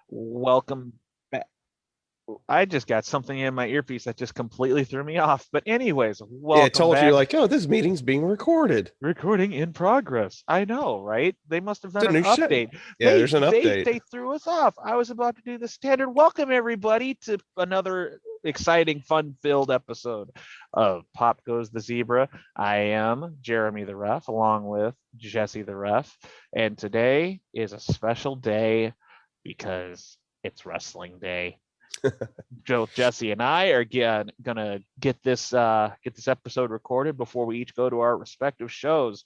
Welcome back. I just got something in my earpiece that just completely threw me off. But anyways, Yeah, it welcome told you back. like, oh, this meeting's being recorded. Recording in progress. I know, right? They must have It's done a an new set. update. Yeah, They there's an they update. they threw us off. I was about to do the standard welcome everybody to another exciting, fun-filled episode of Pop Goes the Zebra. I am Jeremy the Ref, along with Jesse the Ref, and today is a special day because it's wrestling day. Joe, Jesse, and I are gonna get this episode recorded before we each go to our respective shows.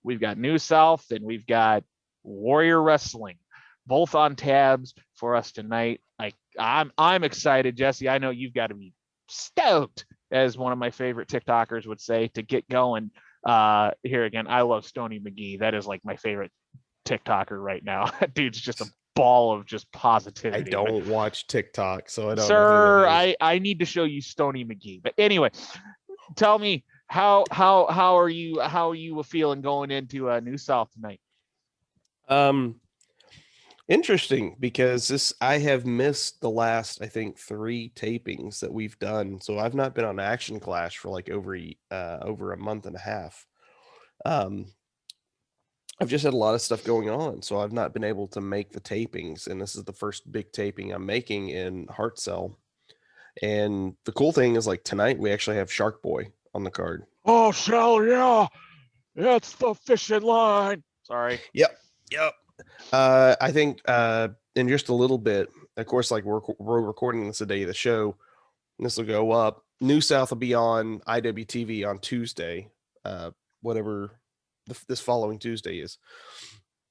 We've got New South and we've got Warrior Wrestling, both on tabs for us tonight. I'm excited, Jesse. I know you've got to be stoked, as one of my favorite TikTokers would say, to get going. Here again, I love Stony McGee. That is like my favorite TikToker right now. That dude's just a ball of just I positivity. But don't watch TikTok, so I don't know who that sir, is. I need to show you Stony McGee. But anyway, tell me how are you feeling going into New South tonight? Um, Interesting because this I have missed the last I think 3 tapings that we've done, so I've not been on Action Clash for like over a month and a half. Um, I've just had a lot of stuff going on, so I've not been able to make the tapings, and this is the first big taping I'm making in Heart Cell. And the cool thing is, like tonight, we actually have Shark Boy on the card. Oh, Shell, yeah, it's the fishing line. Sorry. Yep, yep. I think in just a little bit, of course, like we're recording this the day of the show. This will go up. New South will be on IWTV on Tuesday, whatever this following Tuesday is.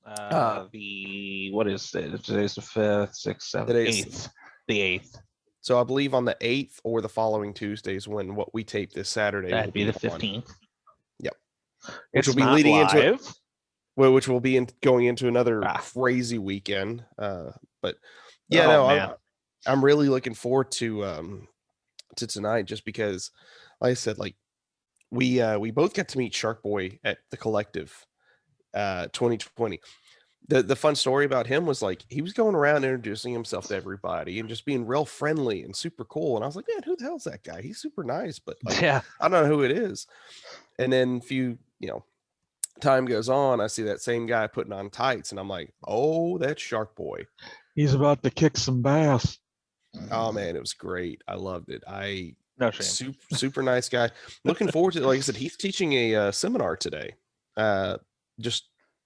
The what is it? Today's the 5th, 6th, 7th, Today's 8th. The 8th. So I believe on the 8th or the following Tuesdays when what we tape this Saturday That'd will be the be on. 15th. Yep. Which It's will be not leading into live. which will be going into another Ah. crazy weekend. But yeah, Oh no, man. I'm really looking forward to tonight just because, like I said, like we both got to meet Shark Boy at the Collective 2020. The fun story about him was like he was going around introducing himself to everybody and just being real friendly and super cool. And I was like, man, who the hell's that guy? He's super nice, but like Yeah. I don't know who it is. And then time goes on, I see that same guy putting on tights, and I'm like, oh, that's Shark Boy. He's about to kick some bass. Oh man, it was great. I loved it. No shame. Super nice guy. Looking forward to it. Like I said, he's teaching a seminar today. Just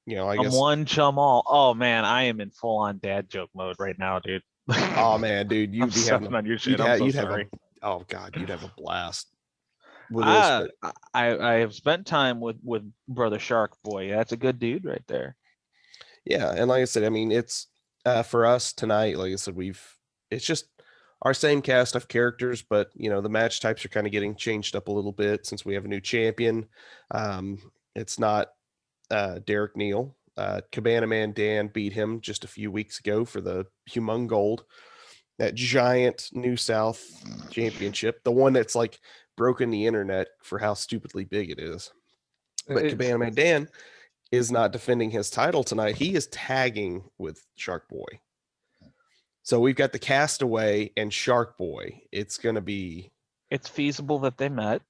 I I'm guess. one chum all. Oh man, I am in full on dad joke mode right now, dude. Oh man, dude, I'm you'd be having stepping on your shit. I'm so you'd have a sorry. oh god, you'd have a blast with this. I But I have spent time with brother Shark Boy. That's a good dude right there. yeah, and like I said, I mean, it's for us tonight. Like I said, it's just our same cast of characters, but the match types are kind of getting changed up a little bit since we have a new champion. It's not Derek Neal. Cabana Man Dan beat him just a few weeks ago for the Humongold, that giant New South championship, the one that's like broken the internet for how stupidly big it is. But It's Cabana Man Dan is not defending his title tonight. He is tagging with Shark Boy. So we've got the Castaway and Shark Boy. It's feasible that they met.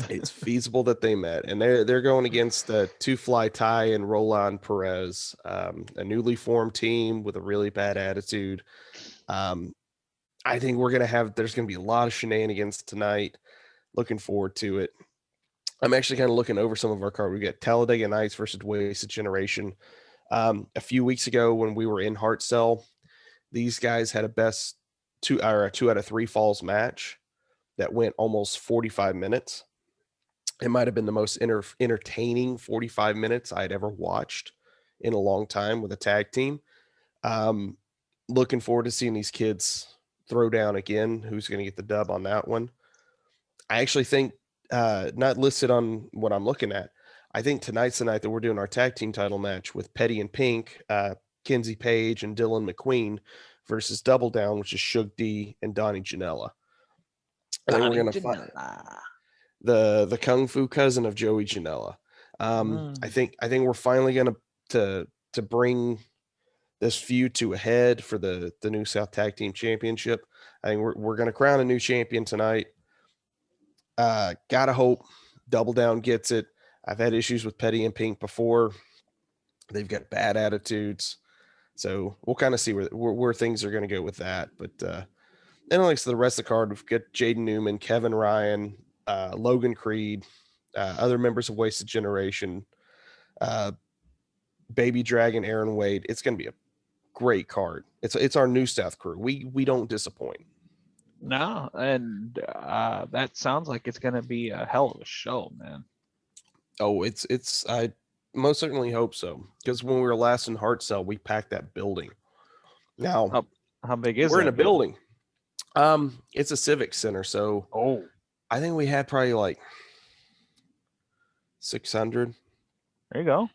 it's feasible that they met, and they're going against Two Fly Ty and Roland Perez, a newly formed team with a really bad attitude. I think there's gonna be a lot of shenanigans tonight. Looking forward to it. I'm actually kind of looking over some of our card. We got Talladega Nights versus Wasted Generation. A few weeks ago when we were in Heart Cell, these guys had a best two out of three falls match that went almost 45 minutes. It might have been the most entertaining 45 minutes I'd ever watched in a long time with a tag team. Looking forward to seeing these kids throw down again. Who's going to get the dub on that one? I actually think, not listed on what I'm looking at, I think tonight's the night that we're doing our tag team title match with Petty and Pink, Kinsey Page and Dylan McQueen versus Double Down, which is Shug D and Donnie Janela. I think we're going to find the Kung Fu cousin of Joey Janela. I think we're finally going to bring this feud to a head for the New South Tag Team Championship. I think we're going to crown a new champion tonight. Gotta hope Double Down gets it. I've had issues with Petty and Pink before. They've got bad attitudes. So we'll kind of see where things are going to go with that. But then like the rest of the card, we've got Jaden Newman, Kevin Ryan, Logan Creed, other members of Wasted Generation, Baby Dragon, Aaron Wade. It's going to be a great card. It's our New South crew. We don't disappoint. No, and that sounds like it's going to be a hell of a show, man. Oh, I most certainly hope so, because when we were last in Heart Cell, we packed that building. Now, how big is we're in a building? It's a civic center, so I think we had probably like 600. There you go.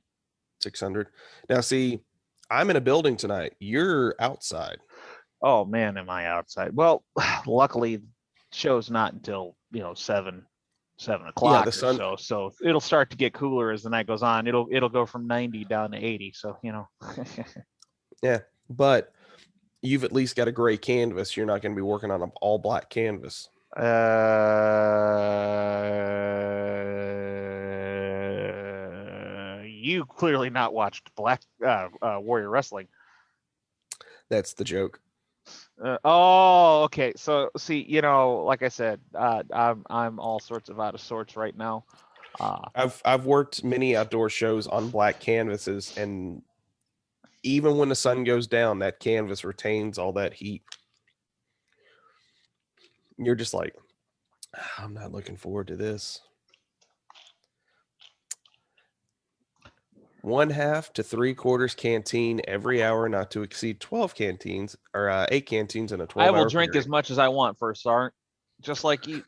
600. Now, see, I'm in a building tonight. You're outside. Oh man, am I outside? Well, luckily, show's not until 7 o'clock or so it'll start to get cooler as the night goes on. It'll go from 90 down to 80. So Yeah, but you've at least got a gray canvas. You're not going to be working on an all black canvas. You clearly not watched Black Warrior Wrestling. That's the joke. Okay. So see, like I said, I'm all sorts of out of sorts right now. I've worked many outdoor shows on black canvases, and even when the sun goes down, that canvas retains all that heat. You're just like, I'm not looking forward to this. 1/2 to 3/4 canteen every hour, not to exceed 12 canteens or 8 canteens in a 12 I will hour drink period. as much as I want, First Sergeant, just like you.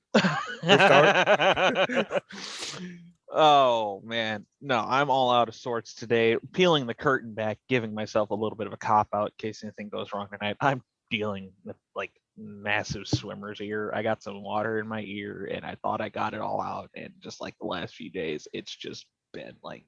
Oh man, no, I'm all out of sorts today. Peeling the curtain back, giving myself a little bit of a cop out in case anything goes wrong tonight. I'm dealing with like massive swimmer's ear. I got some water in my ear, and I thought I got it all out, and just like the last few days, it's just been like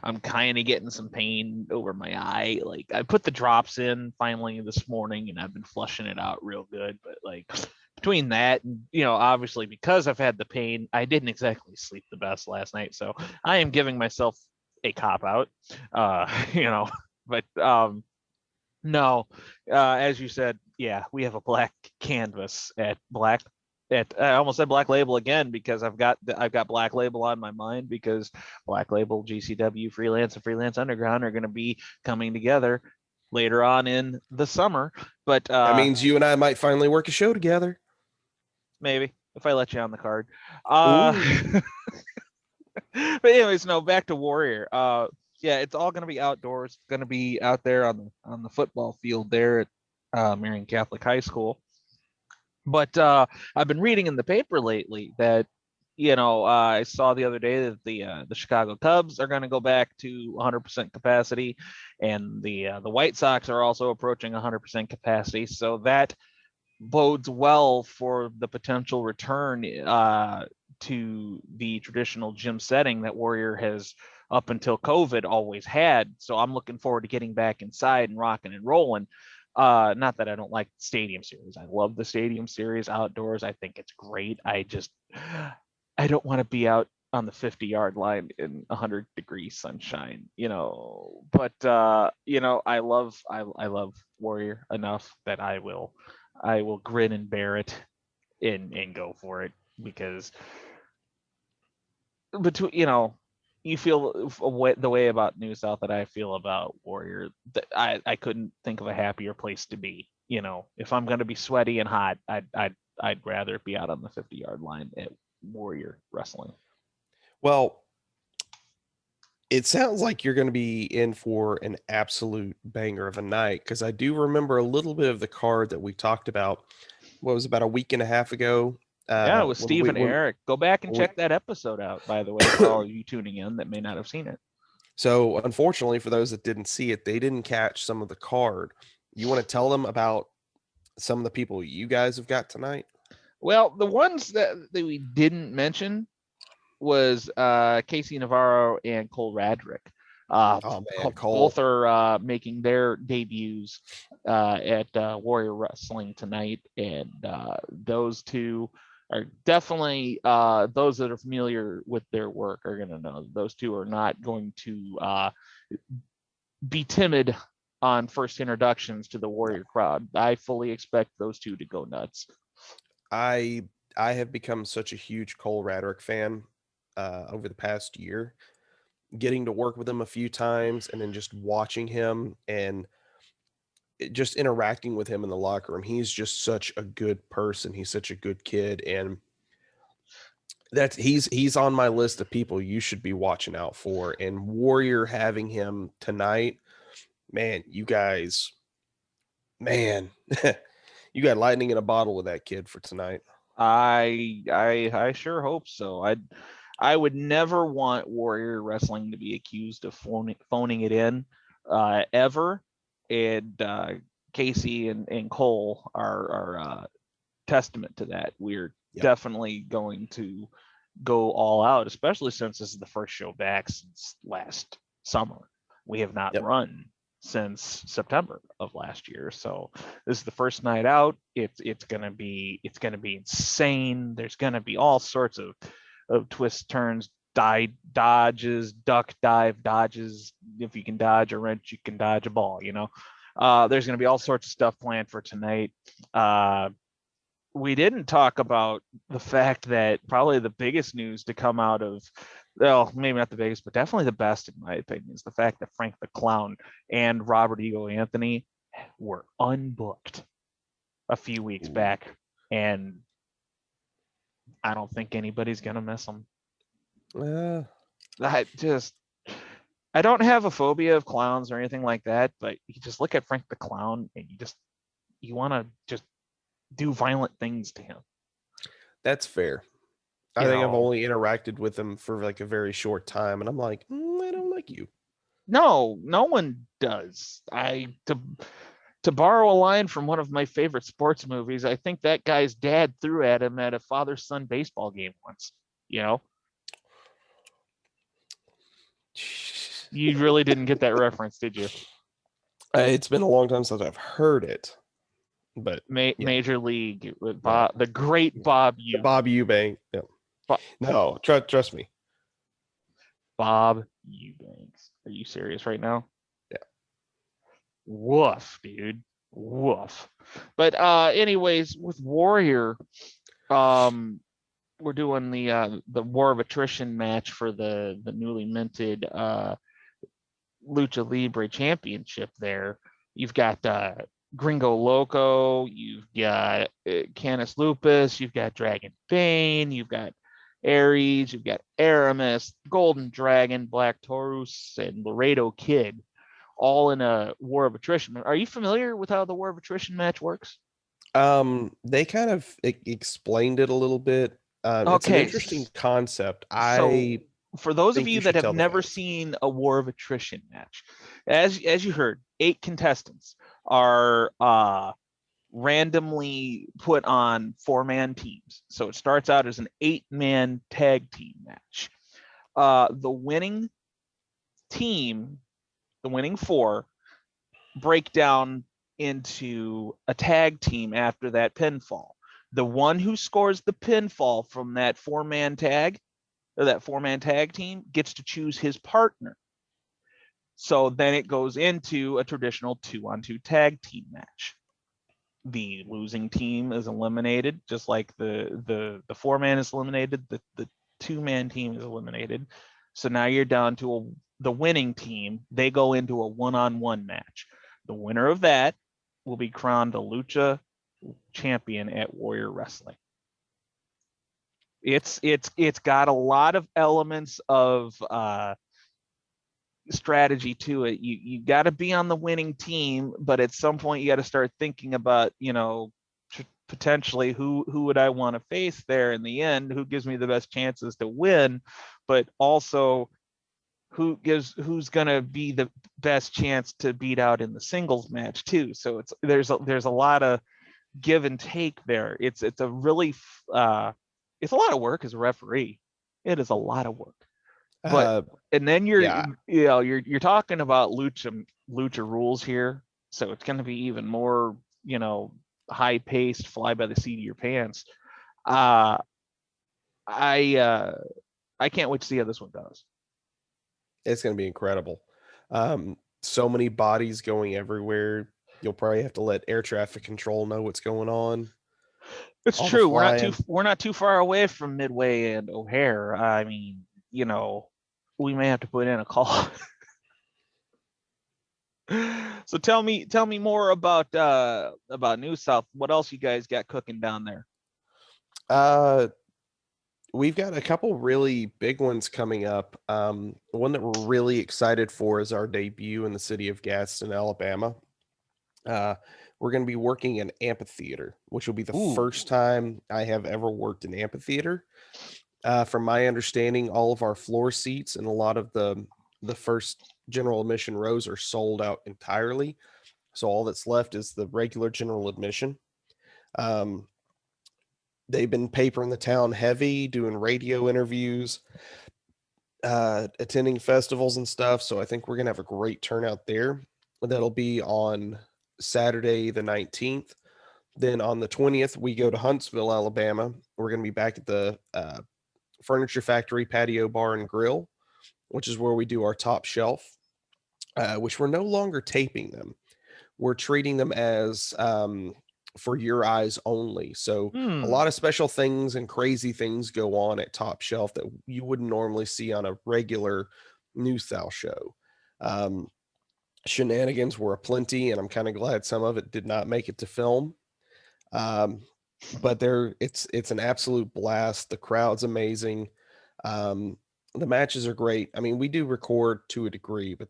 I'm kind of getting some pain over my eye. Like I put the drops in finally this morning, and I've been flushing it out real good, but like between that and obviously because I've had the pain, I didn't exactly sleep the best last night, so I am giving myself a cop out. But no, as you said, yeah, we have a black canvas at I almost said Black Label again, because I've got Black Label on my mind, because Black Label, GCW, Freelance, and Freelance Underground are going to be coming together later on in the summer. But that means you and I might finally work a show together. Maybe, if I let you on the card. But anyways, no, back to Warrior. Yeah, it's all going to be outdoors. It's going to be out there on the football field there at Marion Catholic High School. But I've been reading in the paper lately that I saw the other day that the Chicago Cubs are going to go back to 100% capacity, and the White Sox are also approaching 100% capacity. So that bodes well for the potential return to the traditional gym setting that Warrior has up until COVID always had. So I'm looking forward to getting back inside and rocking and rolling. Not that I don't like the stadium series. I love the stadium series outdoors. I think it's great. I don't want to be out on the 50-yard line in 100-degree sunshine, but I love Warrior enough that I will grin and bear it and go for it, because between you feel the way about New South that I feel about Warrior. I couldn't think of a happier place to be. If I'm going to be sweaty and hot, I'd rather be out on the 50-yard line at Warrior Wrestling. Well, it sounds like you're going to be in for an absolute banger of a night, because I do remember a little bit of the card that we talked about. What was about a week and a half ago? Yeah, with Steve and Eric. Go back and check that episode out, by the way, for all of you tuning in that may not have seen it. So, unfortunately, for those that didn't see it, they didn't catch some of the card. You want to tell them about some of the people you guys have got tonight? Well, the ones that we didn't mention was Casey Navarro and Cole Radrick. Oh man, Cole. Both are making their debuts at Warrior Wrestling tonight, and those two are definitely those that are familiar with their work are going to know those two are not going to be timid on first introductions to the Warrior crowd. I fully expect those two to go nuts. I I have become such a huge Cole Radrick fan over the past year, getting to work with him a few times and then just watching him and just interacting with him in the locker room. He's just such a good person. He's such a good kid, and he's on my list of people you should be watching out for. And Warrior having him tonight, man, you guys, man, you got lightning in a bottle with that kid for tonight. I sure hope so. I would never want Warrior Wrestling to be accused of phoning it in ever. And Casey and Cole are testament to that. We're Yep. definitely going to go all out, especially since this is the first show back since last summer. We have not Yep. run since September of last year. So this is the first night out. It's gonna be insane. There's gonna be all sorts of twists, turns, dodges, duck dive dodges. If you can dodge a wrench, you can dodge a ball, you know. There's gonna be all sorts of stuff planned for tonight. We didn't talk about the fact that probably the biggest news to come out of, well, maybe not the biggest, but definitely the best, in my opinion, is the fact that Frank the Clown and Robert Ego Anthony were unbooked a few weeks back. And I don't think anybody's going to miss them. I don't have a phobia of clowns or anything like that, but you just look at Frank the Clown and you want to just do violent things to him. That's fair. I think I've only interacted with him for like a very short time, and I'm like, I don't like you. No one does. To borrow a line from one of my favorite sports movies, I think that guy's dad threw at him at a father-son baseball game once. You know, you really didn't get that reference, did you? It's been a long time since I've heard it. But Major League with Bob, the great Bob Eubanks. Bob Eubanks. No, trust me. Bob Eubanks. Are you serious right now? Yeah. Woof, dude. Woof. But anyways, with Warrior, we're doing the War of Attrition match for the newly minted Lucha Libre Championship there. You've got Gringo Loco, you've got Canis Lupus, you've got Dragon Bane, you've got Ares, you've got Aramis, Golden Dragon, Black Taurus, and Laredo Kid, all in a War of Attrition. Are you familiar with how the War of Attrition match works? They kind of explained it a little bit. It's an interesting concept. For those of you that have never seen a War of Attrition match, as you heard, 8 contestants are randomly put on 4-man teams. So it starts out as an 8-man tag team match. The winning team, the winning 4, break down into a tag team after that pinfall. The one who scores the pinfall from that 4-man tag, or that 4-man tag team, gets to choose his partner. So then it goes into a traditional 2-on-2 tag team match. The losing team is eliminated, just like the 4-man is eliminated. The 2-man team is eliminated. So now you're down to the winning team. They go into a 1-on-1 match. The winner of that will be crowned the Lucha champion at Warrior Wrestling. It's got a lot of elements of strategy to it. You got to be on the winning team, but at some point you got to start thinking about, potentially who would I want to face there in the end, who gives me the best chances to win, but also who's going to be the best chance to beat out in the singles match too. So there's a lot of give and take there. It's a really it's a lot of work as a referee. It is a lot of work. But and then yeah, you're talking about lucha rules here, so it's going to be even more, high paced, fly by the seat of your pants. Uh, I I can't wait to see how this one goes. it's going to be incredible. So many bodies going everywhere. You'll probably have to let air traffic control know what's going on. It's All the true. flying. We're not too far away from Midway and O'Hare. I mean, we may have to put in a call. So tell me more about New South. What else you guys got cooking down there? Uh, we've got a couple really big ones coming up. One that we're really excited for is our debut in the city of Gadsden, Alabama. Uh, we're going to be working in amphitheater, which will be the Ooh. first time I have ever worked in amphitheater. From my understanding, all of our floor seats and a lot of the first general admission rows are sold out entirely. So all that's left is the regular general admission. Um, they've been papering the town heavy, doing radio interviews, attending festivals and stuff. So I think we're gonna have a great turnout there. That'll be on Saturday the 19th. Then on the 20th, we go to Huntsville, Alabama. We're gonna be back at the Furniture Factory Patio Bar and Grill, which is where we do our top shelf, which we're no longer taping them. We're treating them as for your eyes only. So a Hmm. lot of special things and crazy things go on at Top Shelf that you wouldn't normally see on a regular New South show. Um, Shenanigans were aplenty, and I'm kind of glad some of it did not make it to film. Um, but it's an absolute blast. The crowd's amazing. Um, the matches are great. I mean, we do record to a degree, but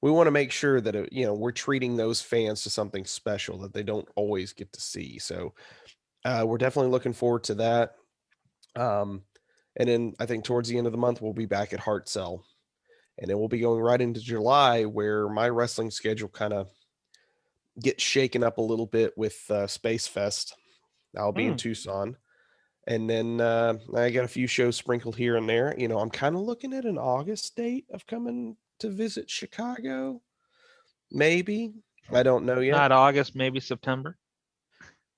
we want to make sure that we're treating those fans to something special that they don't always get to see. So we're definitely looking forward to that. Um, and then I think towards the end of the month we'll be back at Heart Cell, and then we'll be going right into July, where my wrestling schedule kind of gets shaken up a little bit with Space Fest. I'll be in Hmm. Tucson. And then I got a few shows sprinkled here and there. I'm kind of looking at an August date of coming to visit Chicago. Maybe. I don't know yet. Not August, maybe September.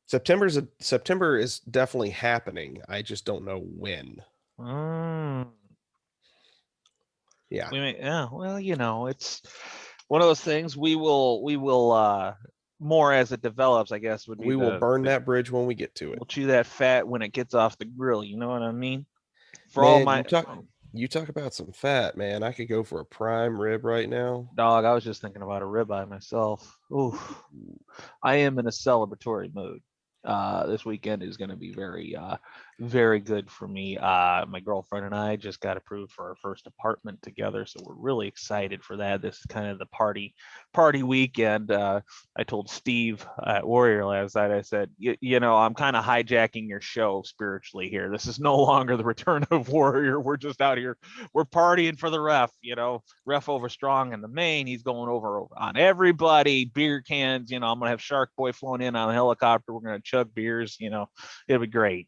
September is definitely happening. I just don't know when. Mm. Yeah. Yeah, well, it's one of those things. We will more as it develops, I guess, would be We will burn that bridge when we get to it. we'll chew that fat when it gets off the grill. You know what I mean? For all Man, my you talk about some fat, man. I could go for a prime rib right now. dog, I was just thinking about a ribeye myself. Ooh, I am in a celebratory mood. This weekend is going to be very good for me. My girlfriend and I just got approved for our first apartment together, so we're really excited for that. This is kind of the party weekend. I told Steve at Warrior last night. I said, I'm kind of hijacking your show spiritually here. This is no longer the return of Warrior. We're just out here. We're partying for the ref. Ref over strong in the main. He's going over on everybody. Beer cans. I'm gonna have Shark Boy flown in on a helicopter. We're gonna chug beers. It'll be great.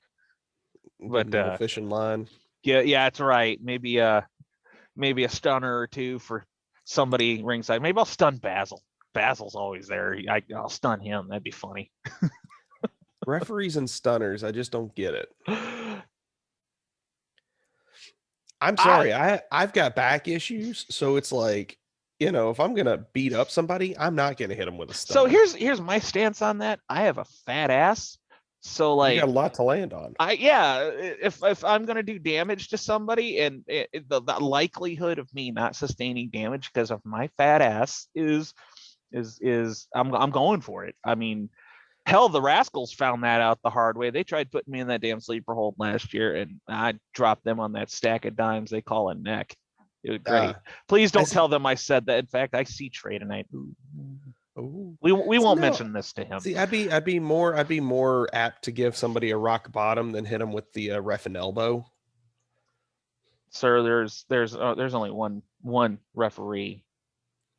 Get But a little fishing line. yeah, that's right. Maybe a stunner or two for somebody ringside. Maybe I'll stun Basil. Basil's always there. I'll stun him. That'd be funny. Referees and stunners, I just don't get it. I'm I sorry, I've got back issues, so it's like, if I'm gonna beat up somebody, I'm not gonna hit them with a so stunner. here's my stance on that. I have a fat ass, so You got like a lot to land on. if I'm gonna do damage to somebody, and the likelihood of me not sustaining damage because of my fat ass is I'm going for it. I mean, hell, the Rascals found that out the hard way. They tried putting me in that damn sleeper hold last year, and I dropped them on that stack of dimes they call a neck. It was Uh, great. Please I don't see. tell them I said that. In fact, I see Trey tonight. Oh, We see, won't no. mention this to him. See, I'd be more apt to give somebody a rock bottom than hit them with the ref and elbow. Sir, there's only one referee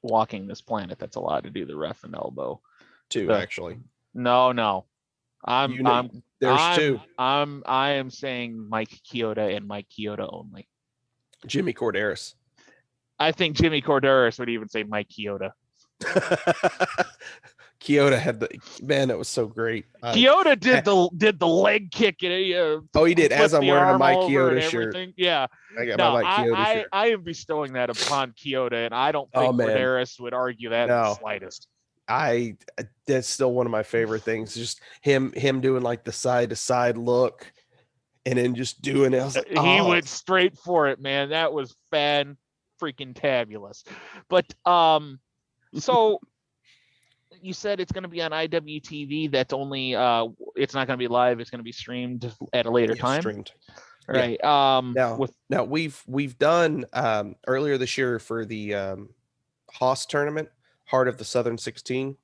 walking this planet that's allowed to do the ref and elbow. Two, The actually. no. I'm You know, I'm there's two. I am saying Mike Kyoto and Mike Kyoto only. Jimmy Corderas. I think Jimmy Corderas would even say Mike Chioda. Chioda had the man. That was so great. Chioda did the leg kick and Oh, he did. flip As I'm the wearing a arm Mike over and Chioda shirt, everything. Yeah. I got my No, Mike Chioda shirt. I am bestowing that upon Chioda, and I don't Oh think man, Corderas would argue that in the no, slightest. that's still one of my favorite things. Just him doing like the side to side look, and then just doing it. I was like, He went straight for it, man. That was fan freaking tabulous. But so you said it's going to be on IWTV. That's only it's not going to be live. It's going to be streamed at a later time. Streamed. Right. Yeah. Now we've done earlier this year for the Haas tournament, Heart of the Southern 16.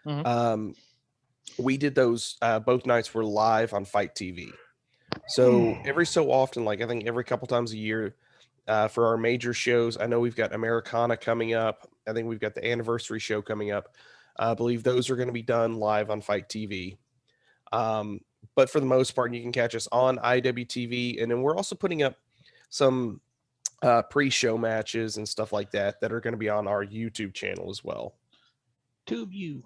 Mm-hmm. We did those both nights were live on Fight TV. So every so often, like I think every couple times a year, for our major shows, I know we've got Americana coming up. I think we've got the anniversary show coming up. I believe those are going to be done live on Fight TV. But for the most part, you can catch us on IWTV. And then we're also putting up some pre-show matches and stuff like that are going to be on our YouTube channel as well. TubeU.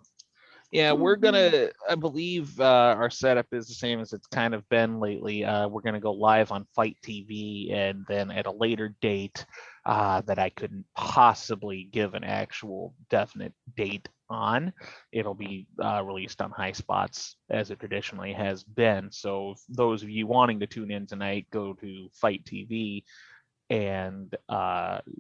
Yeah, we're gonna. I believe our setup is the same as it's kind of been lately. We're gonna go live on Fight TV, and then at a later date that I couldn't possibly give an actual definite date on, it'll be released on High Spots as it traditionally has been. So those of you wanting to tune in tonight, go to Fight TV and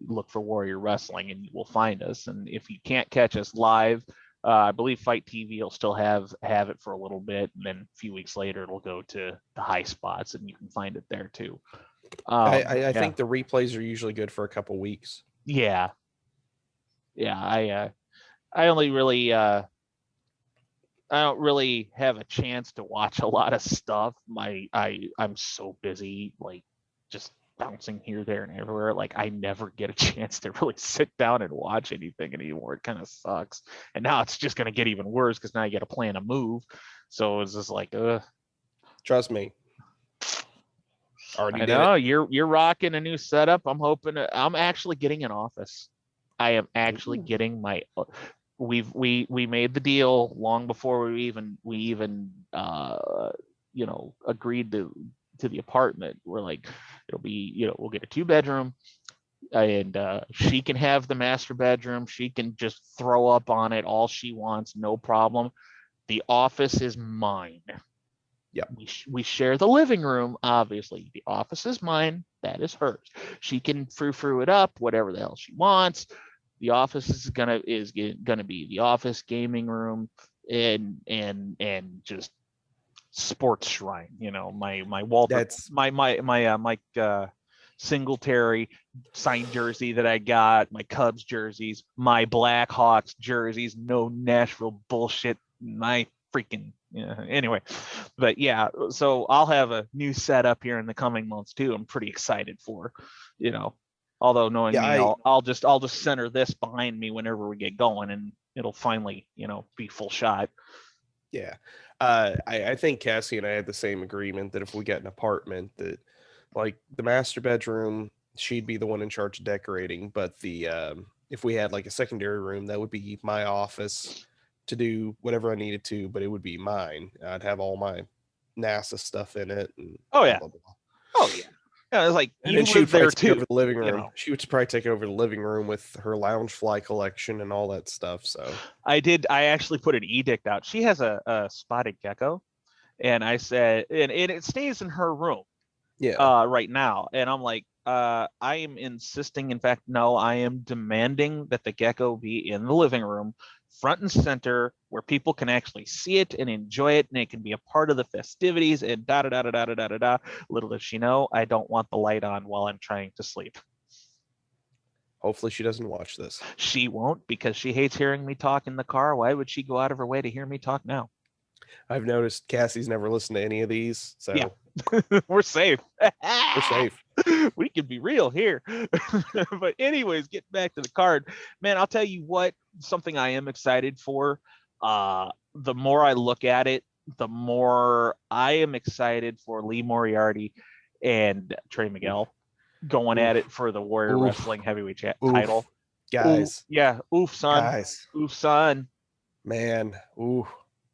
look for Warrior Wrestling, and you will find us. And if you can't catch us live, I believe Fight TV will still have it for a little bit, and then a few weeks later it'll go to the High Spots, and you can find it there too. I think the replays are usually good for a couple weeks. Yeah. I only really I don't really have a chance to watch a lot of stuff. I'm so busy, like just bouncing here, there, and everywhere. Like I never get a chance to really sit down and watch anything anymore. It kind of sucks. And now it's just gonna get even worse because now you got to plan a move. So it's just like, trust me. I know you're rocking a new setup. I'm actually getting an office. I am actually getting my. We made the deal long before we even agreed to the apartment. We're like, it'll be, we'll get a 2-bedroom, and she can have the master bedroom. She can just throw up on it all she wants, no problem. The office is mine. Yeah, we share the living room. Obviously, the office is mine. That is hers. She can frou it up, whatever the hell she wants. The office is gonna be the office, gaming room, and just sports shrine. My Walter, that's my Mike Singletary signed jersey that I got, my Cubs jerseys, my Blackhawks jerseys, no Nashville bullshit. My freaking anyway, but yeah, so I'll have a new setup here in the coming months too. I'm pretty excited for, although knowing me, I'll just center this behind me whenever we get going, and it'll finally, be full shot. Yeah. I think Cassie and I had the same agreement that if we get an apartment, that like the master bedroom, she'd be the one in charge of decorating, but the if we had like a secondary room, that would be my office to do whatever I needed to, but it would be mine. I'd have all my NASA stuff in it. And oh yeah. Blah, blah, blah. Oh yeah. Yeah, it's like and then she would there too. Over the living room. She would probably take over the living room with her Loungefly collection and all that stuff. So I actually put an edict out. She has a spotted gecko, and I said, and it stays in her room. Yeah. Right now, and I'm like, I am insisting. In fact, no, I am demanding that the gecko be in the living room, front and center, where people can actually see it and enjoy it, and it can be a part of the festivities. And da da da da da da da da. Little does she know, I don't want the light on while I'm trying to sleep. Hopefully, she doesn't watch this. She won't, because she hates hearing me talk in the car. Why would she go out of her way to hear me talk now? I've noticed Cassie's never listened to any of these, so yeah. We're safe. We're safe. We can be real here. But anyways, getting back to the card, man, I'll tell you what, something I am excited for. The more I look at it, the more I am excited for Lee Moriarty and Trey Miguel, going Oof. at it for the Warrior Oof. Wrestling Heavyweight Oof. title. Ooh, Guys. yeah. Oof, son. Guys. Oof, son. Man. Ooh.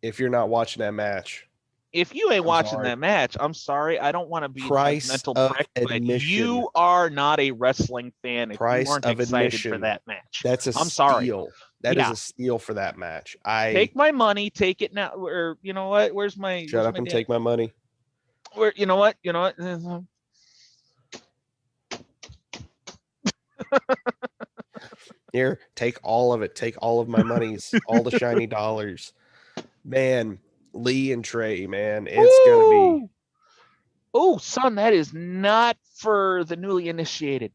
If you're not watching that match, If you ain't I'm watching sorry. that match, I'm sorry. I don't want to be a Price judgmental of prick, but admission. you are not a wrestling fan if you Price aren't of excited for admission. that match. That's a I'm sorry. steal. That is Yeah. a steal for that match. Take my money, take it now. Or you know what? Where's Shut up and damn take my money. where you know what? You know what? Here, take all of it. Take all of my monies, all the shiny dollars. Man, Lee and Trey, man, it's gonna be. Oh, son, that is not for the newly initiated.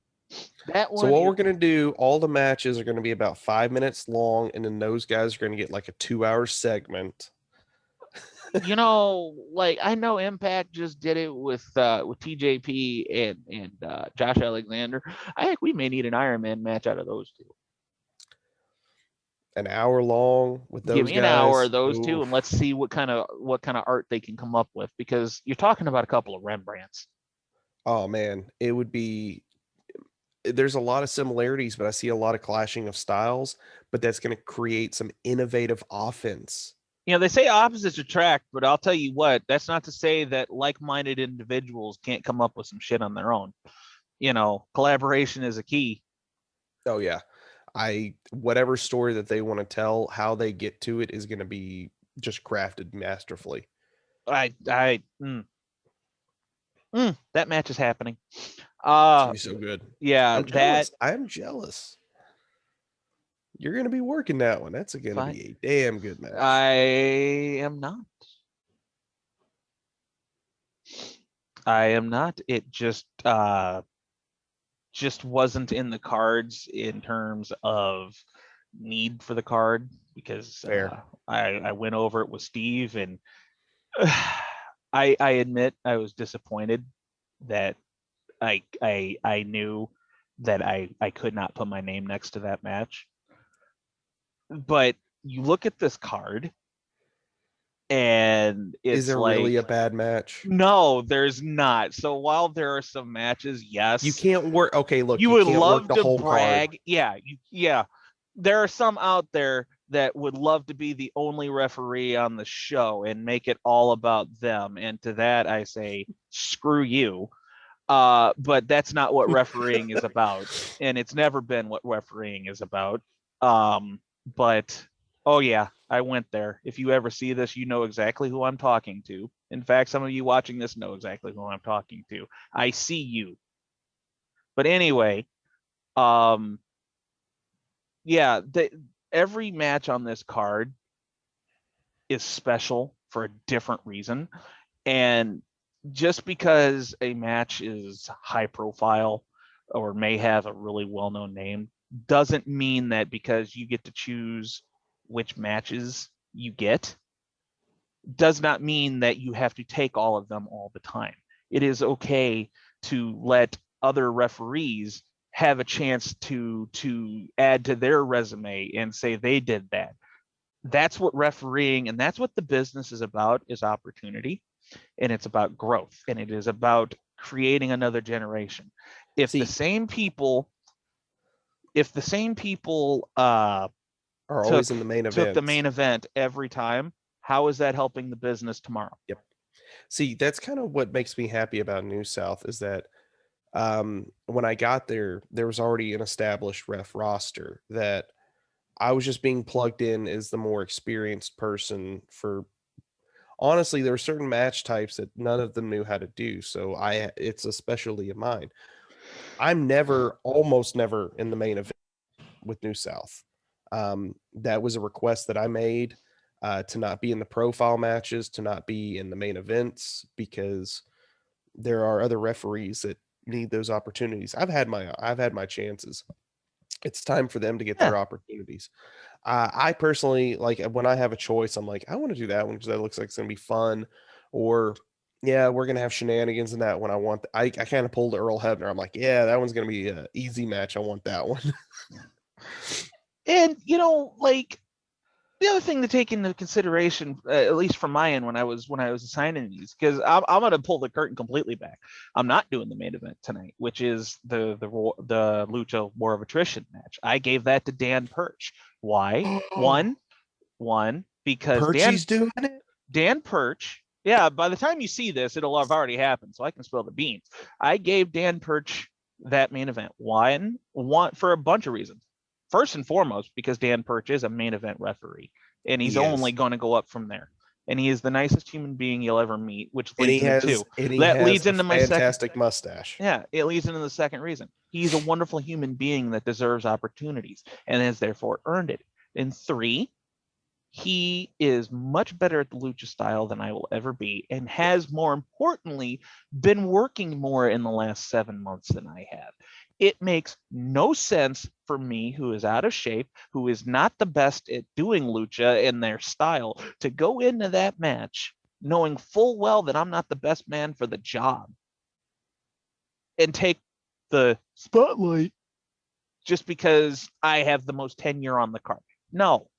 That So one what is, we're gonna do, all the matches are gonna be about 5 minutes long, and then those guys are gonna get like a 2 hour segment. like I know Impact just did it with TJP and Josh Alexander. I think we may need an Iron Man match out of those two. An hour long with Give those me an hour guys. of those two, and Oof. let's see what kind of art they can come up with, because you're talking about a couple of Rembrandts. Oh man, it would be. There's a lot of similarities, but I see a lot of clashing of styles. But that's going to create some innovative offense. They say opposites attract, but I'll tell you what, that's not to say that like-minded individuals can't come up with some shit on their own. Collaboration is a key. Oh yeah, whatever story that they want to tell, how they get to it is going to be just crafted masterfully. That match is happening. It's gonna be so good. Yeah, I'm jealous. I'm jealous. You're going to be working that one. That's going to be a damn good match. I am not. It just wasn't in the cards in terms of need for the card, because I went over it with Steve, and I admit I was disappointed that I knew that I could not put my name next to that match. But you look at this card, and it's is there really a bad match? No, there's not. So while there are some matches, yes, you can't work. Okay, look, you would love the to whole brag. Card. Yeah. There are some out there that would love to be the only referee on the show and make it all about them. And to that, I say, screw you. But that's not what refereeing is about, and it's never been what refereeing is about. But oh yeah, I went there. If you ever see this, you know exactly who I'm talking to. In fact, some of you watching this know exactly who I'm talking to. I see you. But anyway, yeah, every match on this card is special for a different reason. And just because a match is high profile or may have a really well-known name doesn't mean that because you get to choose which matches you get, does not mean that you have to take all of them all the time. It is okay to let other referees have a chance to add to their resume and say they did that. That's what refereeing and that's what the business is about, is opportunity, and it's about growth, and it is about creating another generation. If the same people are always in the main event, took the main event every time, how is that helping the business tomorrow? Yep. See, that's kind of what makes me happy about New South, is that when I got there, there was already an established ref roster that I was just being plugged in as the more experienced person. For honestly, there were certain match types that none of them knew how to do. So it's a specialty of mine. I'm almost never in the main event with New South. That was a request that I made to not be in the profile matches, to not be in the main events, because there are other referees that need those opportunities. I've had my chances. It's time for them to get their opportunities. I personally, like, when I have a choice, I'm like, I want to do that one because that looks like it's going to be fun. Or, yeah, we're going to have shenanigans in that one. I kind of pulled Earl Hebner. I'm like, yeah, that one's going to be an easy match. I want that one. And, the other thing to take into consideration, at least from my end, when I was assigning these, because I'm going to pull the curtain completely back. I'm not doing the main event tonight, which is the Lucha War of Attrition match. I gave that to Dan Perch. Why? One, because Perchy's doing it. Dan Perch. Yeah, by the time you see this, it'll have already happened, so I can spill the beans. I gave Dan Perch that main event. One for a bunch of reasons. First and foremost, because Dan Perch is a main event referee, and he's only going to go up from there. And he is the nicest human being you'll ever meet, which leads into my fantastic mustache. Yeah, it leads into the second reason. He's a wonderful human being that deserves opportunities and has therefore earned it. And three, he is much better at the lucha style than I will ever be, and has, more importantly, been working more in the last 7 months than I have. It makes no sense for me, who is out of shape, who is not the best at doing lucha in their style, to go into that match knowing full well that I'm not the best man for the job and take the spotlight just because I have the most tenure on the card. No.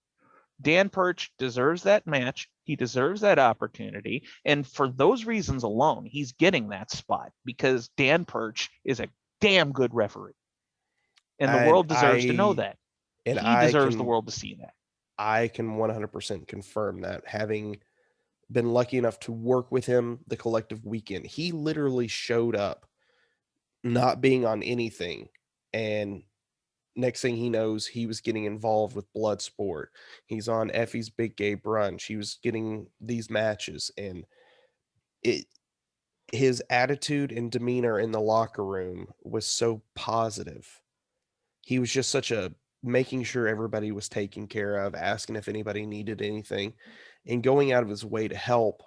Dan Perch deserves that match. He deserves that opportunity. And for those reasons alone, he's getting that spot because Dan Perch is a damn good referee. And the world deserves to know that. And he deserves the world to see that. I can 100% confirm that, having been lucky enough to work with him the collective weekend. He literally showed up not being on anything, and next thing he knows, he was getting involved with Bloodsport. He's on Effie's Big Gay Brunch. He was getting these matches, and his attitude and demeanor in the locker room was so positive. He was just such a making sure everybody was taken care of, asking if anybody needed anything, and going out of his way to help,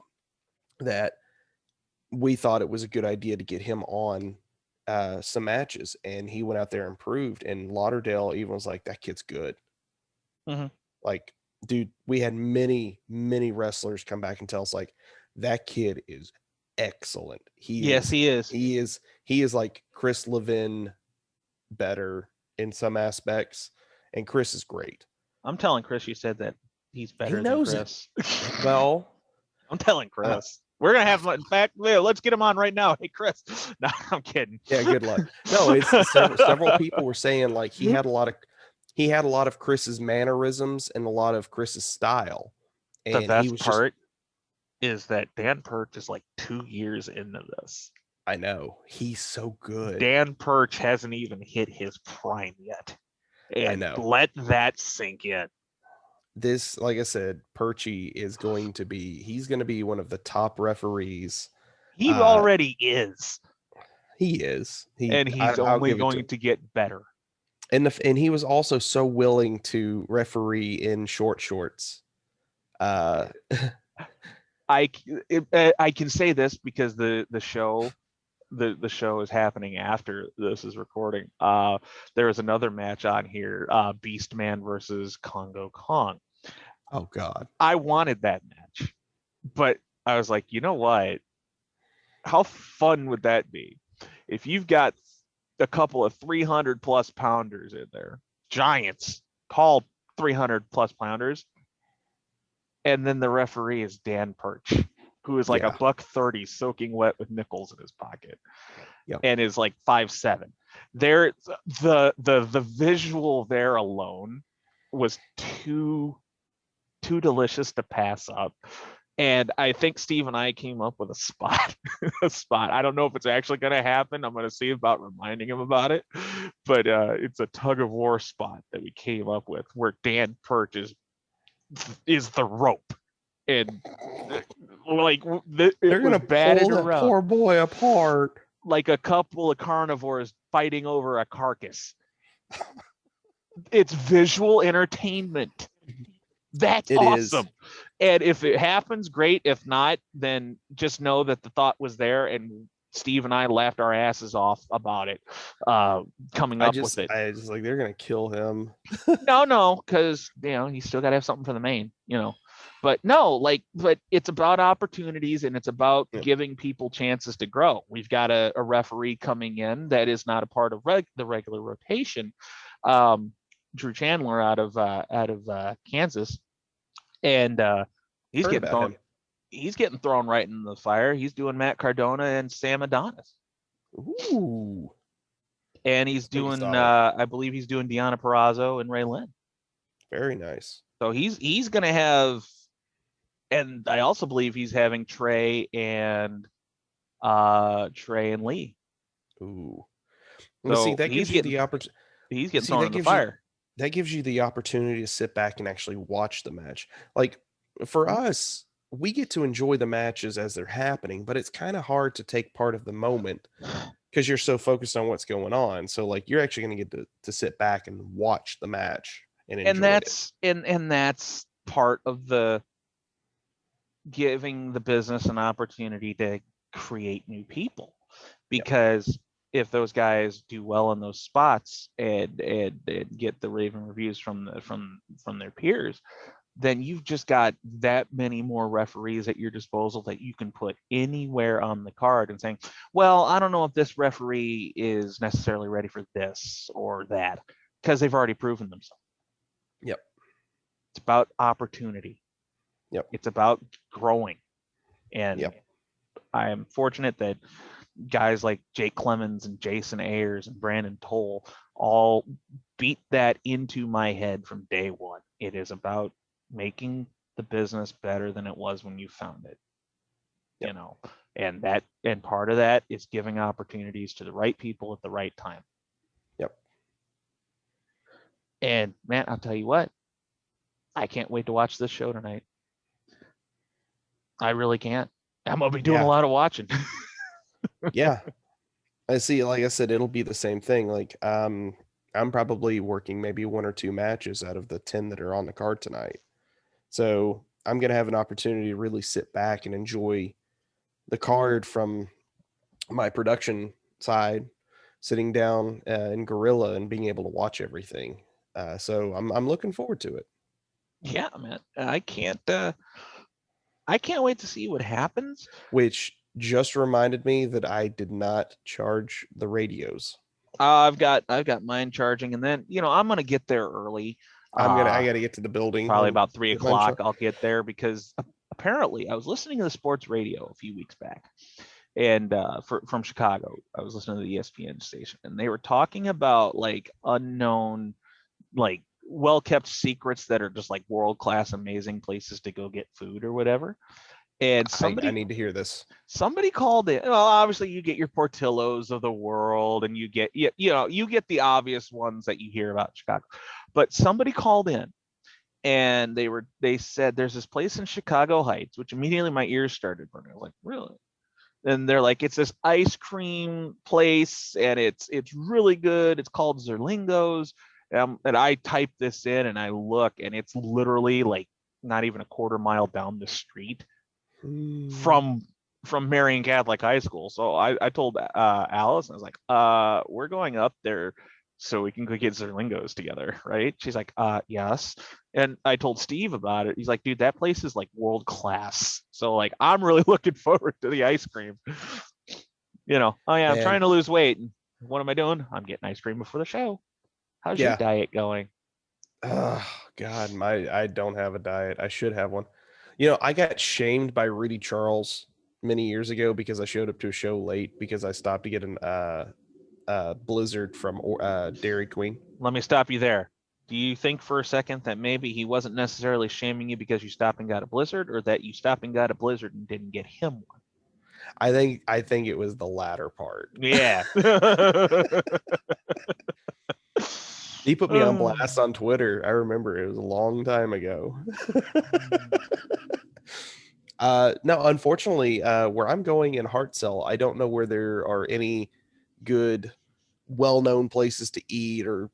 that we thought it was a good idea to get him on some matches, and he went out there and proved. And Lauderdale even was like, that kid's good. Mm-hmm. Like, dude, we had many wrestlers come back and tell us, like, that kid is excellent. He is like Chris Levin better in some aspects, and Chris is great. I'm telling Chris you said that he's better than Chris. Well, I'm telling Chris. We're going to have, in fact, let's get him on right now. Hey, Chris. No, I'm kidding. Yeah, good luck. No, it's several people were saying, like, he had a lot of Chris's mannerisms and a lot of Chris's style. And the best part is that Dan Perch is like 2 years into this. I know. He's so good. Dan Perch hasn't even hit his prime yet. And I know. Let that sink in. This, like I said, Perchy is going to be, he's going to be one of the top referees. He already is. He is. And he's only going to get better. And he was also so willing to referee in short shorts. I can say this because the show is happening after this is recording. There is another match on here, Beastman versus Congo Kong. Oh God. I wanted that match, but I was like, you know what? How fun would that be if you've got a couple of 300 plus pounders in there, giants, tall 300 plus pounders, and then the referee is Dan Perch, who is like $130 soaking wet with nickels in his pocket, and is like 5'7". There, the visual there alone was too delicious to pass up. And I think Steve and I came up with a spot. I don't know if it's actually going to happen. I'm going to see about reminding him about it. But it's a tug of war spot that we came up with where Dan Perch is the rope. And like they're going to pull that poor boy apart. Like a couple of carnivores fighting over a carcass. It's visual entertainment. That's awesome. And if it happens, great. If not, then just know that the thought was there, and Steve and I laughed our asses off about it. Coming up with it, I just like, they're gonna kill him. No, because he's still got to have something for the main, But no, but it's about opportunities, and it's about giving people chances to grow. We've got a referee coming in that is not a part of the regular rotation. Drew Chandler out of Kansas. And he's Heard getting about thrown. him. He's getting thrown right in the fire. He's doing Matt Cardona and Sam Adonis, Ooh, and it's he's pretty doing. solid. I believe he's doing Deanna Perrazzo and Ray Lynn. Very nice. So he's going to have, and I also believe he's having Trey and Lee. Ooh. Well, see, So that gives you the opportunity. he's getting See, thrown in the fire. that gives you the opportunity to sit back and actually watch the match. Like for us, we get to enjoy the matches as they're happening, but it's kind of hard to take part of the moment because you're so focused on what's going on. So like you're actually going to get to sit back and watch the match and And enjoy it. that's part of the giving the business an opportunity to create new people, because if those guys do well in those spots and get the raving reviews from their peers, then you've just got that many more referees at your disposal that you can put anywhere on the card and saying, well, I don't know if this referee is necessarily ready for this or that, because they've already proven themselves. Yep. It's about opportunity. Yep. It's about growing. And Yep. I am fortunate that guys like Jake Clemens and Jason Ayers and Brandon Toll all beat that into my head from day one. It is about making the business better than it was when you found it. Yep. You know, and part of that is giving opportunities to the right people at the right time. Yep. And man, I'll tell you what, I can't wait to watch this show tonight. I really can't. I'm gonna be doing a lot of watching. Yeah. I see, like I said, it'll be the same thing. Like I'm probably working maybe one or two matches out of the 10 that are on the card tonight. So I'm going to have an opportunity to really sit back and enjoy the card from my production side, sitting down in Gorilla and being able to watch everything. So I'm looking forward to it. Yeah, man. I can't wait to see what happens. Which just reminded me that I did not charge the radios. I've got mine charging, and then I'm gonna get there early. I got to get to the building. Probably about 3 o'clock. Eventually. I'll get there because apparently I was listening to the sports radio a few weeks back, and from Chicago, I was listening to the ESPN station, and they were talking about like unknown, like well kept secrets that are just like world class, amazing places to go get food or whatever. And I need to hear this. somebody called in. Well, obviously you get your Portillos of the world, and you get you get the obvious ones that you hear about Chicago. But somebody called in, and they said there's this place in Chicago Heights, which immediately my ears started burning. I was like, really? And they're like, it's this ice cream place, and it's really good. It's called Zerlingo's. And I type this in, and I look, and it's literally like not even a quarter mile down the street from Marion Catholic High School. So I told Alice, I was like, we're going up there so we can go get Zerlingos together, right? She's like, yes. And I told Steve about it. He's like, dude, that place is like world class. So like, I'm really looking forward to the ice cream. Oh yeah, I'm trying to lose weight. And what am I doing? I'm getting ice cream before the show. How's your diet going? Oh God, I don't have a diet. I should have one. I got shamed by Rudy Charles many years ago because I showed up to a show late because I stopped to get an Blizzard from Dairy Queen. Let me stop you there. Do you think for a second that maybe he wasn't necessarily shaming you because you stopped and got a Blizzard, or that you stopped and got a Blizzard and didn't get him one? I think it was the latter part. Yeah. He put me on blast on Twitter. I remember it was a long time ago. No, unfortunately, where I'm going in Hartselle, I don't know where there are any good, well-known places to eat or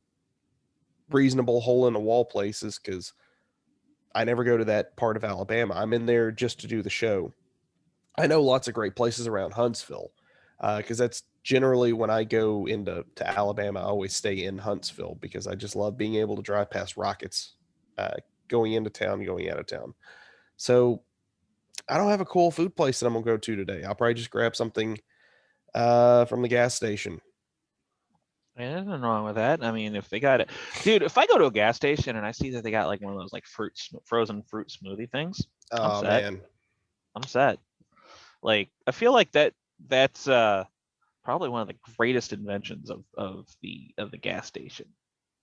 reasonable hole-in-the-wall places because I never go to that part of Alabama. I'm in there just to do the show. I know lots of great places around Huntsville because that's generally when I go into Alabama, I always stay in Huntsville because I just love being able to drive past Rockets going into town, going out of town. So I don't have a cool food place that I'm going to go to today. I'll probably just grab something from the gas station. Yeah, there's nothing wrong with that. I mean, if they got it, dude, if I go to a gas station and I see that they got like one of those like frozen fruit smoothie things, I'm Oh set. man. I'm set. Like, I feel like that's probably one of the greatest inventions of the gas station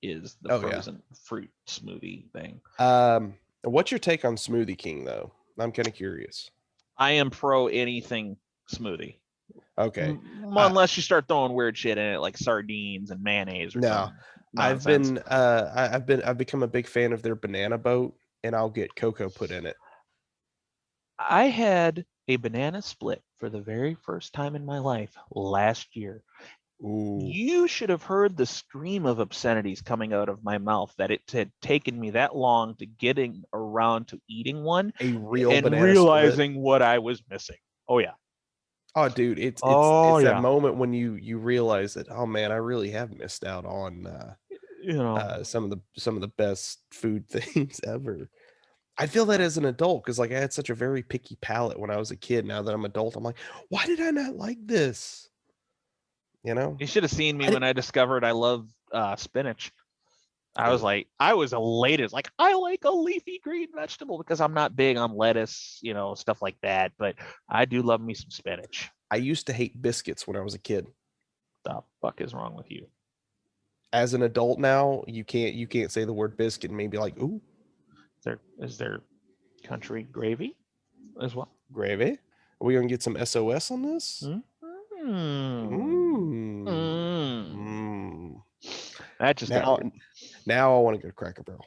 is the Oh yeah. frozen fruit smoothie thing. What's your take on Smoothie King though? I'm kind of curious. I am pro anything smoothie. Okay. Unless you start throwing weird shit in it like sardines and mayonnaise or No, some nonsense. I've become a big fan of their banana boat, and I'll get cocoa put in it. I had a banana split for the very first time in my life last year. Ooh, You should have heard the stream of obscenities coming out of my mouth that it had taken me that long to getting around to eating one a real and banana split. realizing what I was missing. Oh yeah. Oh, dude, it's it's Oh it's that yeah. moment when you realize that, oh man, I really have missed out on You know, some of the best food things ever. I feel that as an adult because like I had such a very picky palate when I was a kid. Now that I'm adult, I'm like, why did I not like this? You know, you should have seen me I when didn't. I discovered I love spinach. Ugh. I was elated. Like, I like a leafy green vegetable because I'm not big on lettuce, stuff like that. But I do love me some spinach. I used to hate biscuits when I was a kid. The fuck is wrong with you? As an adult now, you can't say the word biscuit and maybe like, ooh, Is there country gravy as well? gravy. Are we gonna get some SOS on this? Mm. Mmm. Mm. Mmm. That just got Now, weird. now I want to go to Cracker Barrel.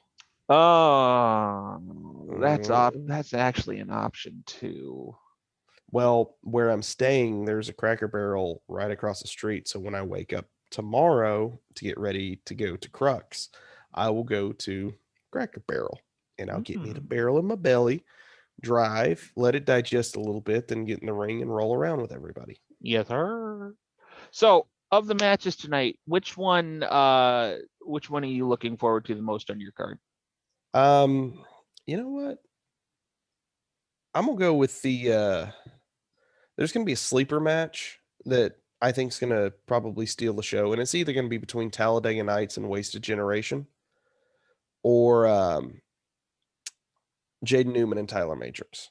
Oh, Mm. that's actually an option too. Well, where I'm staying, there's a Cracker Barrel right across the street. So when I wake up tomorrow to get ready to go to Crux, I will go to Cracker Barrel and I'll get me the Mm. barrel in my belly, drive, let it digest a little bit, then get in the ring and roll around with everybody. Yes, sir. So, of the matches tonight, which one are you looking forward to the most on your card? Um, you know what? I'm gonna go with there's gonna be a sleeper match that I think is gonna probably steal the show, and it's either gonna be between Talladega Nights and Wasted Generation, or Jaden Newman and Tyler Matrix.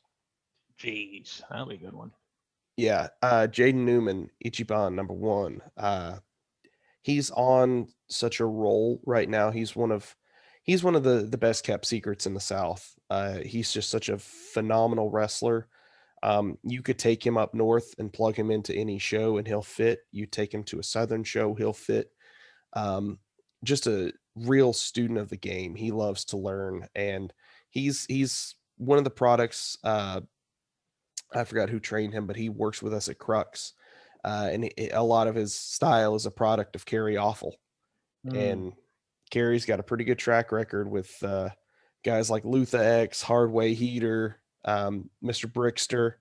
Jeez, that'll be a good one. Yeah, Jaden Newman, Ichiban #1. He's on such a roll right now. He's one of the best kept secrets in the South. He's just such a phenomenal wrestler. You could take him up north and plug him into any show and he'll fit. You take him to a southern show, he'll fit. Um, just a real student of the game. He loves to learn, and he's one of the products. I forgot who trained him, but he works with us at Crux, and a lot of his style is a product of Kerry Awful. Mm. And Kerry's got a pretty good track record with guys like Lutha X, Hardway Heater, Mr. Brickster.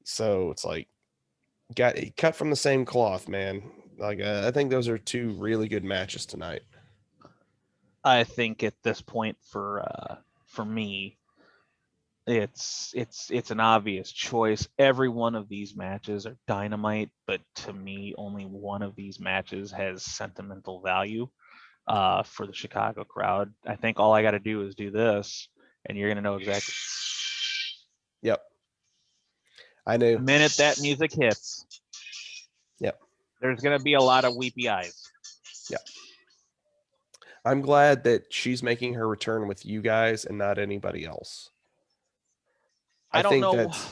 So it's like got cut from the same cloth, man. Like I think those are two really good matches tonight. I think at this point for me, it's an obvious choice. Every one of these matches are dynamite, but to me, only one of these matches has sentimental value for the Chicago crowd. I think all I got to do is do this, and you're gonna know exactly. Yep, I The knew. minute that music hits, Yep, there's gonna be a lot of weepy eyes. yep. I'm glad that she's making her return with you guys and not anybody else. I I don't think know. that's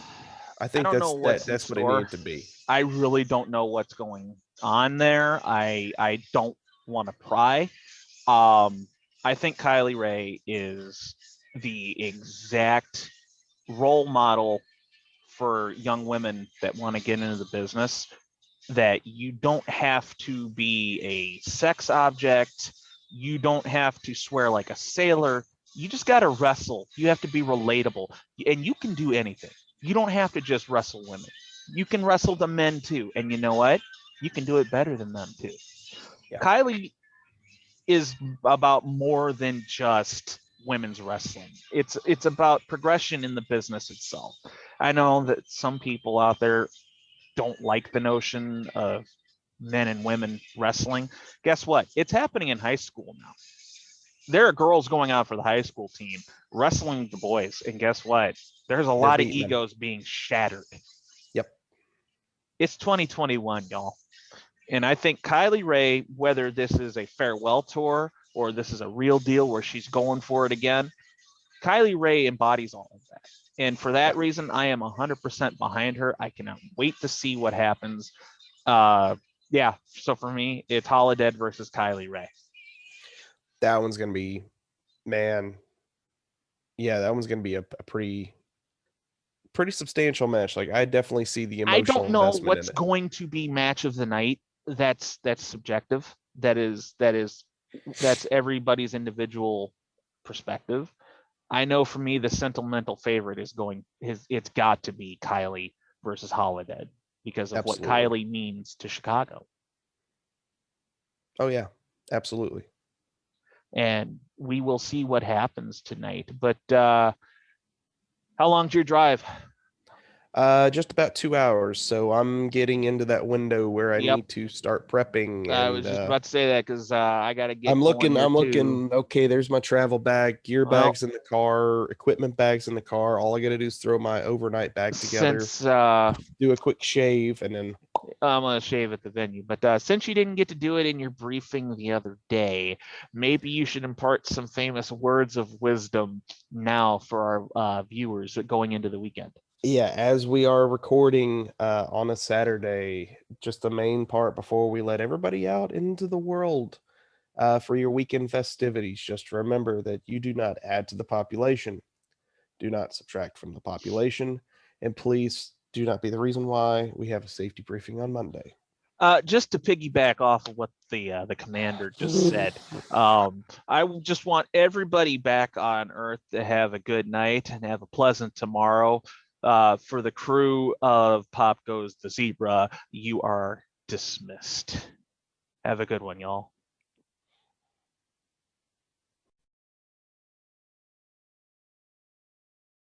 I I think don't know what's in that's what it store. needed to be. I really don't know what's going on there. I don't want to pry. Um, I think Kylie Ray is the exact role model for young women that want to get into the business. That you don't have to be a sex object. You don't have to swear like a sailor. You just got to wrestle. You have to be relatable. And you can do anything. You don't have to just wrestle women. You can wrestle the men too. And you know what? You can do it better than them too. Yeah. Kylie is about more than just women's wrestling. It's about progression in the business itself. I know that some people out there don't like the notion of men and women wrestling. Guess what? It's happening in high school now. There are girls going out for the high school team wrestling the boys, and guess what? There's a They're lot of beating them. egos being shattered. Yep. It's 2021, y'all. And I think Kylie Rae, whether this is a farewell tour or this is a real deal where she's going for it again, Kylie Rae embodies all of that. And for that Yep. reason, I am 100% behind her. I cannot wait to see what happens. Yeah, so for me, it's Holiday versus Kylie Rae. That one's going to be, man. Yeah, that one's going to be a pretty substantial match. Like, I definitely see the I emotional don't know investment what's in it. going to be match of the night. That's subjective. That's everybody's individual perspective. I know for me, the sentimental favorite it's got to be Kylie versus Holiday because of Absolutely. what Kylie means to Chicago. Oh yeah, absolutely. And we will see what happens tonight. But how long's your drive? Just about 2 hours. So I'm getting into that window where I Yep. need to start prepping. I And was just about to say that because I got to get I'm going here looking. Okay, there's my travel bag, gear Well, bags in the car, equipment bags in the car. All I got to do is throw my overnight bag together, Since do a quick shave, and then I'm gonna shave at the venue, but since you didn't get to do it in your briefing the other day, maybe you should impart some famous words of wisdom now for our viewers going into the weekend. yeah, as we are recording on a Saturday, just the main part before we let everybody out into the world for your weekend festivities, just remember that you do not add to the population, do not subtract from the population, and please do not be the reason why we have a safety briefing on Monday. Just to piggyback off of what the commander just said, I just want everybody back on Earth to have a good night and have a pleasant tomorrow. For the crew of Pop Goes the Zebra, you are dismissed. Have a good one, y'all.